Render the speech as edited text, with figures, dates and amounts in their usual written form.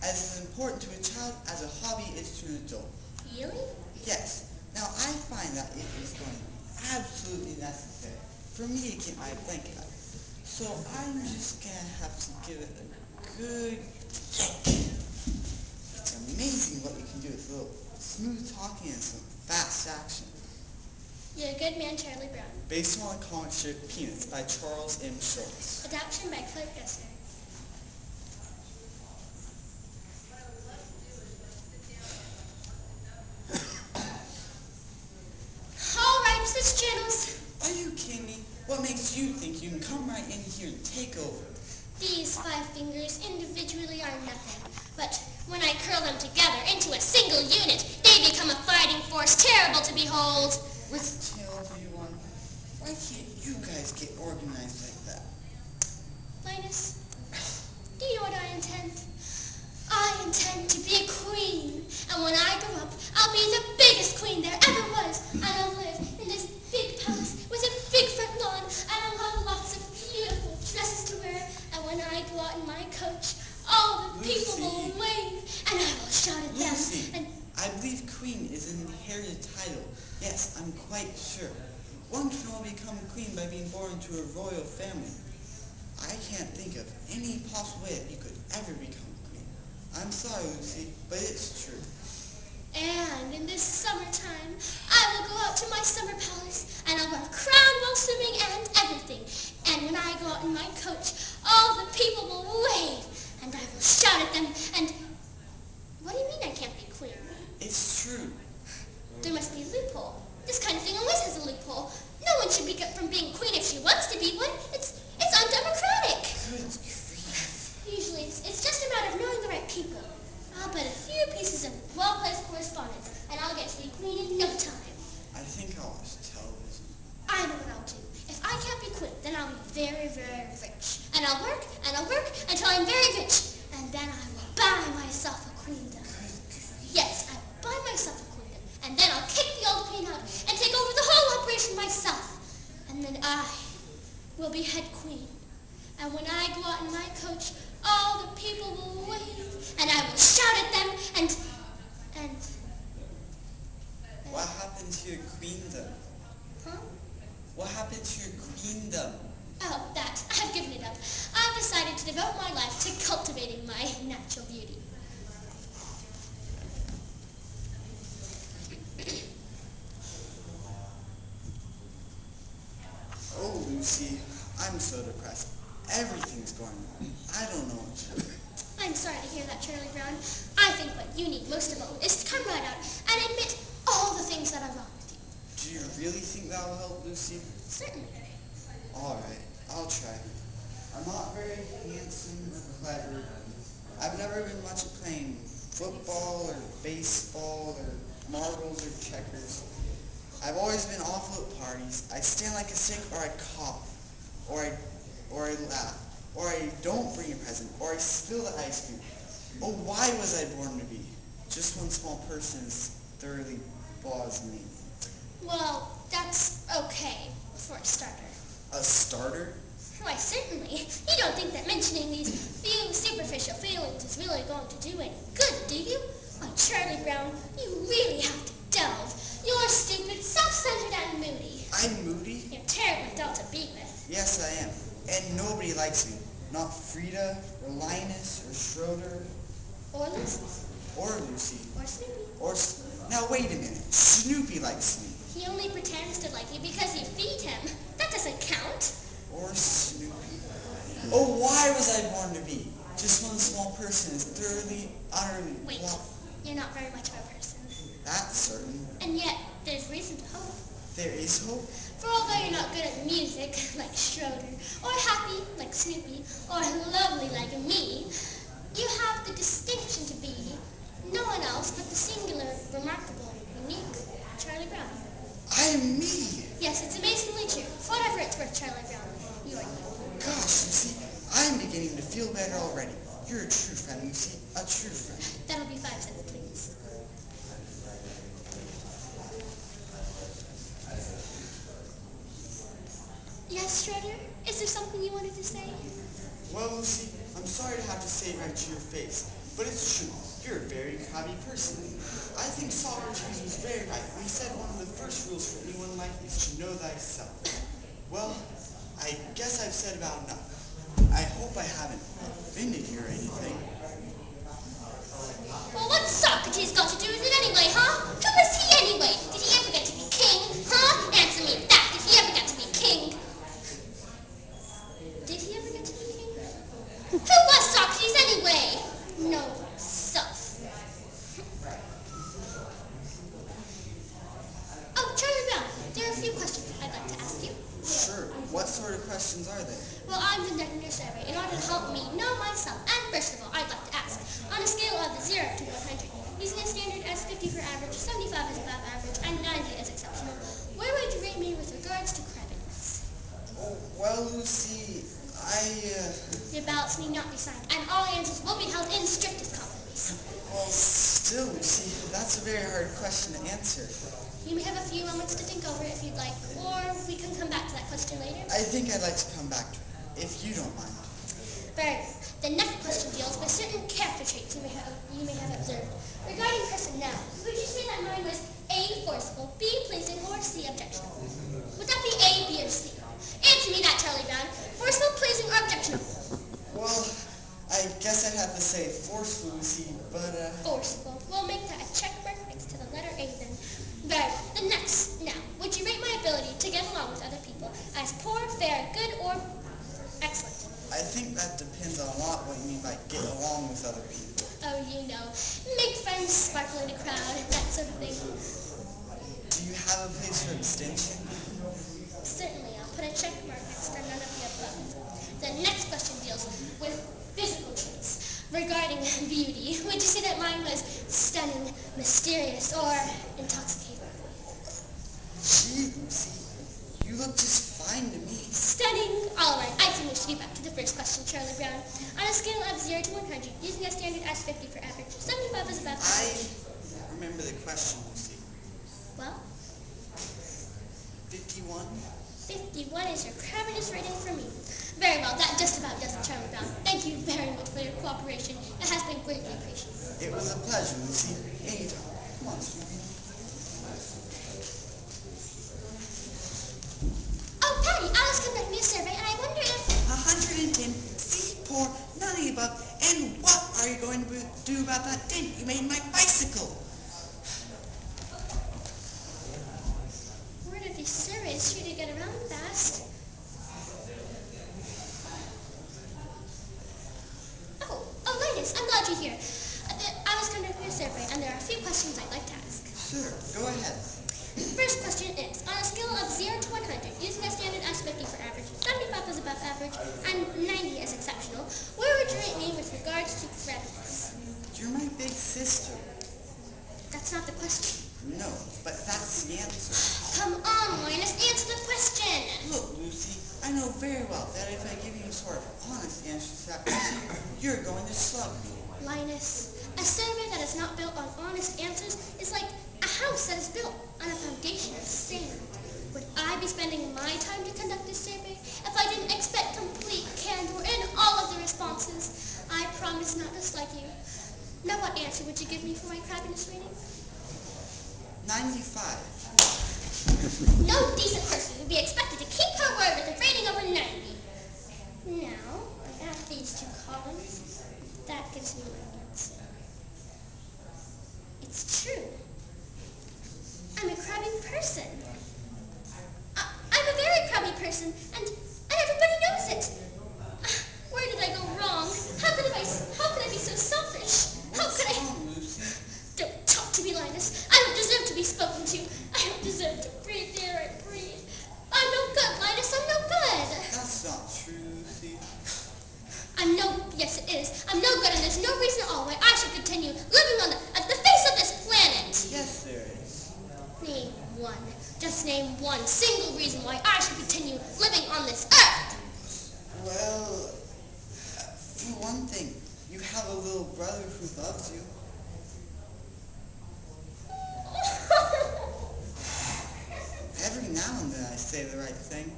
as important to a child as a hobby is to an adult. Really? Yes. Now I find that it is going to be absolutely necessary for me to get my blanket out. So I'm just gonna have to give it a good yank. It's amazing what you can do with a little smooth talking and some fast action. You're a good man, Charlie Brown. Based on the comic strip Peanuts by Charles M. Schulz. Adaptation by Clint Gessner. All right, Miss Channels. Are you kidding me? What makes you think you can come right in here and take over? These 5 fingers individually are nothing, but when I curl them together into a single unit, they become a fighting force terrible to behold. With tail of you on, why can't you guys get organized like that? Linus, do you know what I intend? I intend to be a queen, and when I grow up, I'll be the biggest queen there ever was, and I'll live in this big palace with a big front lawn, and I'll have lots of beautiful dresses to wear, and when I go out in my coach, all the people will wave, and I will shout at them, and I believe queen is an inherited title. Yes, I'm quite sure. One can only become queen by being born into a royal family. I can't think of any possible way that you could ever become queen. I'm sorry, Lucy, but it's true. And in this summertime, I will go out to my summer palace, and I'll wear a crown while swimming and everything. And when I go out in my coach, all the people will wave, and I will shout at them, and... What do you mean I can't be queen? It's true. There must be a loophole. This kind of thing always has a loophole. No one should be kept from being queen if she wants to be one. It's undemocratic. Good grief. Usually, it's just a matter of knowing the right people. I'll bet a few pieces of well-placed correspondence, and I'll get to be queen in no time. I think I'll watch television. I know what I'll do. If I can't be queen, then I'll be very, very rich. And I'll work until I'm very rich. And then I will buy myself a queendom. Yes, I will buy myself a queendom. And then I'll kick the old queen out and take over the whole operation myself. And then I will be head queen. And when I go out in my coach, all the people will wave. And I will shout at them and... What happened to your queendom? Huh? What happened to your queendom? Oh, that. I've given it up. I've decided to devote my life to cultivating my natural beauty. Oh, Lucy, I'm so depressed. Everything's going wrong. I don't know what to do. I'm sorry to hear that, Charlie Brown. I think what you need most of all is to come right out and admit all the things that are wrong with you. Do you really think that will help, Lucy? Certainly. Alright, I'll try. I'm not very handsome or clever. I've never been much at playing football or baseball or marbles or checkers. I've always been awful at parties. I stand like a sick, or I cough, or I laugh, or I don't bring a present, or I spill the ice cream. Oh, why was I born to be? Just one small person is thoroughly bothers me. Well, that's okay, for a starter. A starter? Why, certainly. You don't think that mentioning these few superficial feelings is really going to do any good, do you? Why, Charlie Brown, you really have to delve. You're stupid, self-centered, and moody. I'm moody? You're terribly dull to be with. Yes, I am. And nobody likes me. Not Frida, or Linus, or Schroeder. Or Lucy. Or Lucy. Or Snoopy. Now wait a minute. Snoopy likes me. He only pretends to like you because you feed him. That doesn't count. Or Snoopy. Oh, why was I born to be? Just one small person is thoroughly, utterly... Wait, you're not very much of a person. That's certain. And yet, there's reason to hope. There is hope? For although you're not good at music, like Schroeder, or happy, like Snoopy, or lovely, like me, you have the distinction to be no one else but the singular, remarkable, unique Charlie Brown. I'm me! Yes, it's amazingly true. For whatever it's worth, Charlie Brown, you are you. Gosh, Lucy, I'm beginning to feel better already. You're a true friend, Lucy. A true friend. That'll be 5 cents, please. Yes, Schroeder? Is there something you wanted to say? Well, Lucy, I'm sorry to have to say it right to your face, But it's true. You're a very crabby person. I think Socrates was very right when he said one of the first rules for anyone life is to know thyself. Well, I guess I've said about enough. I hope I haven't offended you or anything. Well, what's Socrates got to do with it anyway, huh? Who was he anyway? Did he ever get to be king? Huh? Answer me that. Did he ever get to be king? Did he ever get to be king? Who was Socrates anyway? No self. Oh, Charlie Brown, there are a few questions I'd like to ask you. Sure. What sort of questions are they? Well, I'm conducting your survey in order to help me know myself. And first of all, I'd like to ask, on a scale of 0 to 100, using a standard as 50 for average, 75 as above average, and 90 as exceptional, where would you rate me with regards to crabbiness? Oh, well, Lucy, Your ballots need not be signed, and all answers will be held in strictest confidence. Well, still, Lucy, that's a very hard question to answer. You may have a few moments to think over it if you'd like, or we can come back to that question later. I think I'd like to come back to it, if you don't mind. Very good. The next question deals with certain character traits you may have observed. Regarding personality, would you say that mine was A, forceful, B, pleasing, or C, objectionable? Would that be A, B, or C? Answer me that, Charlie Brown. Forceful, pleasing, or objectionable? Well, I guess I'd have to say forceful, Lucy, but, Forceful. We'll make that a check mark next to the letter A then. Very good. The next. Now, would you rate my ability to get along with other people as poor, fair, good, or excellent? I think that depends on a lot what you mean by get along with other people. Oh, you know, make friends, sparkle in a crowd, that sort of thing. Do you have a place for abstention? Certainly, I'll put a check mark next to none of the above. The next question deals with physical traits. Regarding beauty, would you say that mine was stunning, mysterious, or intoxicating? Gee, Lucy, you look just fine to me. Stunning. All right, I think we should get back to the first question, Charlie Brown. On a scale of 0 to 100, using a standard as 50 for average, 75 is above I average. remember the question, Lucy. Well, 51? 51 is your crabbiness rating for me. Very well, that just about does it, Charlie Brown. Thank you very much for your cooperation. It has been greatly appreciated. It was a pleasure, Lucy. Anytime. Come on, sweetie. Oh, Patty, Alice conducted me a survey, and I wonder if... 110, see, poor, none of the above. And what are you going to do about that dent you made in my bicycle? Word of these surveys sure to get around fast. Oh, Linus, I'm glad you're here. I was conducting a survey, and there are a few questions I'd like to ask. Sure, go ahead. First question is, on a scale of 0 to 100, using a standard as 50 for average, 75 as above average, and 90 as exceptional, where would you rate me with regards to crabbiness? You're my big sister. That's not the question. No, but that's the answer. Come on, Linus, answer the question. Look, Lucy, I know very well that if I give you a sort of honest answer to that question, you're going to slug me. Linus, a survey that is not built on honest answers is like a house that is built on a foundation of sand. Would I be spending my time to conduct this survey if I didn't expect complete candor in all of the responses? I promise not to slug you. Now what answer would you give me for my crabbiness rating? 95. No decent person would be expected to keep her word with a rating over 90. Now, I add these two columns. That gives me my answer. It's true. I'm a crabby person. I'm a very crabby person, and everybody knows it. Where did I go wrong? How could I be so selfish? How could I... What's wrong, Lucy? Don't talk to me, Linus. I don't deserve to be spoken to. I don't deserve to breathe the air I breathe. I'm no good, Linus. I'm no good. That's not true, Lucy. Yes it is. I'm no good, and there's no reason at all why I should continue living on the face of this planet. Yes, there is. Name one. Just name one single reason why I should continue living on this earth. Well, for one thing, you have a little brother who loves you. Every now and then I say the right thing.